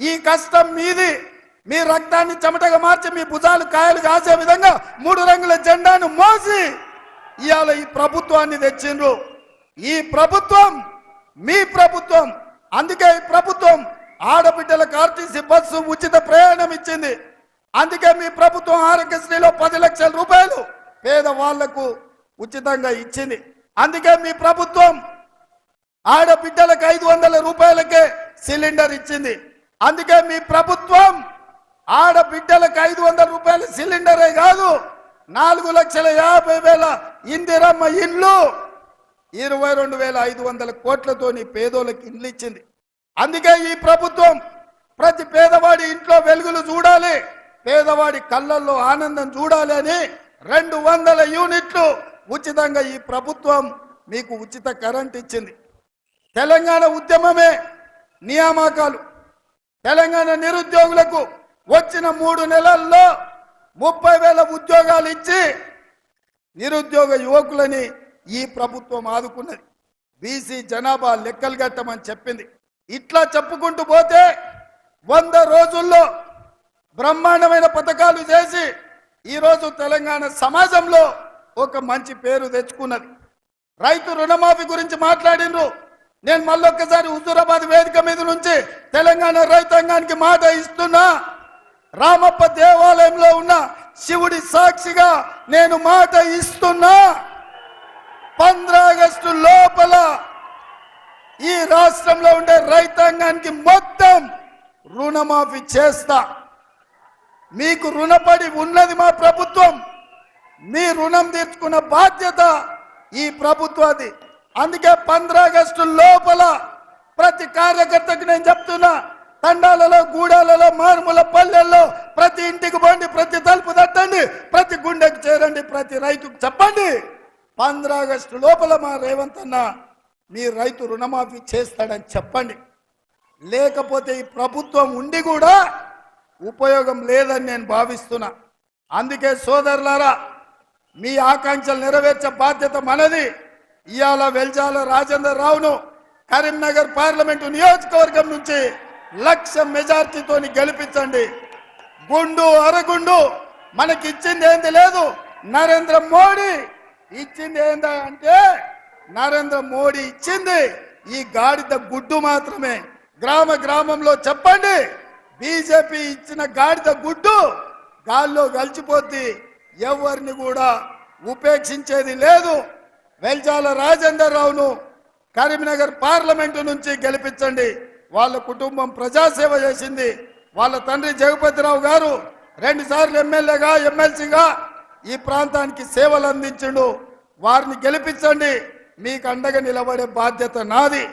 ఈ కష్టం మీది. మీ రక్తాన్ని చెమటగా మార్చి మీ భుజాలు కాయలు కాసే విధంగా 3 రంగుల జెండాను మోసి ఇవాళ ఈ ప్రభుత్వాన్ని తెచ్చిండ్రు. ఈ ప్రభుత్వం మీ ప్రభుత్వం. అందుకే ఈ ప్రభుత్వం ఆడబిడ్డలకు ఆర్టీసీ బస్సు ఉచిత ప్రయాణం ఇచ్చింది. అందుకే మీ ప్రభుత్వం ఆరోగ్యశ్రీలో 10 లక్షల రూపాయలు పేదవాళ్లకు ఉచితంగా ఇచ్చింది. అందుకే మీ ప్రభుత్వం ఆడబిడ్డలకు 500 రూపాయలకే సిలిండర్ ఇచ్చింది. అందుకే మీ ప్రభుత్వం ఆడబిడ్డలకు 500 రూపాయల సిలిండరే కాదు 4,50,000 ఇందిరమ్మ ఇండ్లు 22,500 కోట్లతోని పేదోళ్ళకి ఇండ్లు ఇచ్చింది. అందుకే ఈ ప్రభుత్వం ప్రతి పేదవాడి ఇంట్లో వెలుగులు చూడాలి, పేదవాడి కళ్ళల్లో ఆనందం చూడాలి అని 200 యూనిట్లు ఉచితంగా ఈ ప్రభుత్వం మీకు ఉచిత కరెంట్ ఇచ్చింది. తెలంగాణ ఉద్యమమే నియామకాలు. తెలంగాణ నిరుద్యోగులకు వచ్చిన 3 నెలల్లో 30,000 ఉద్యోగాలు ఇచ్చి నిరుద్యోగ యువకులని ఈ ప్రభుత్వం ఆదుకున్నది. బీసీ జనాభా లెక్కలు కట్టమని చెప్పింది. ఇట్లా చెప్పుకుంటూ పోతే 100 రోజుల్లో బ్రహ్మాండమైన పథకాలు చేసి ఈరోజు తెలంగాణ సమాజంలో ఒక మంచి పేరు తెచ్చుకున్నది. రైతు రుణమాఫీ గురించి మాట్లాడినరు. నేను మళ్ళొక్కసారి హుజూరాబాద్ వేదిక మీద నుంచి తెలంగాణ రైతాంగానికి మాట ఇస్తున్నా. రామప్ప దేవాలయంలో ఉన్న శివుడి సాక్షిగా నేను మాట ఇస్తున్నా. 15 ఆగస్టు లోపల ఈ రాష్ట్రంలో ఉండే రైతాంగానికి మొత్తం రుణమాఫీ చేస్తా. మీకు రుణపడి ఉన్నది మా ప్రభుత్వం. మీ రుణం తీర్చుకున్న బాధ్యత ఈ ప్రభుత్వాది. అందుకే 15 ఆగస్టు లోపల ప్రతి కార్యకర్తకు నేను చెప్తున్నా, తండాలలో, గూడాలలో, మారుమూల పల్లెల్లో ప్రతి ఇంటికి పోండి, ప్రతి తలుపు తట్టండి, ప్రతి గుండెకు చేరండి, ప్రతి రైతుకు చెప్పండి 15 ఆగస్టు లోపల మా రేవంత్ అన్న మీ రైతు రుణమాఫీ చేస్తాడని చెప్పండి. లేకపోతే ఈ ప్రభుత్వం ఉండి కూడా ఉపయోగం లేదని నేను భావిస్తున్నా. అందుకే సోదరులారా, మీ ఆకాంక్షలు నెరవేర్చే బాధ్యత మనది. ఇవాళ వెల్జాల రాజేందర్ రావును కరీంనగర్ పార్లమెంటు నియోజకవర్గం నుంచి 1,00,000 మెజార్టీతో గెలిపించండి. గుండు అరగుండు మనకి ఇచ్చింది ఏంది లేదు. నరేంద్ర మోడీ ఇచ్చింది ఏందంటే, నరేంద్ర మోడీ ఇచ్చింది ఈ గాడిద గుడ్డు మాత్రమే. గ్రామ గ్రామంలో చెప్పండి, బీజేపీ ఇచ్చిన గాడిద గుడ్డు గాల్లో కలిసిపోద్ది. ఎవరిని కూడా ఉపేక్షించేది లేదు. వెల్జాల రాజేందర్ రావును కరీంనగర్ పార్లమెంటు నుంచి గెలిపించండి. వాళ్ళ కుటుంబం ప్రజాసేవ చేసింది. వాళ్ళ తండ్రి జగపతిరావు గారు 2 సార్లు ఎమ్మెల్యేగా, ఎమ్మెల్సీగా ఈ ప్రాంతానికి సేవలు అందించిండు. వారిని గెలిపించండి. మీకు అండగా నిలబడే బాధ్యత నాది.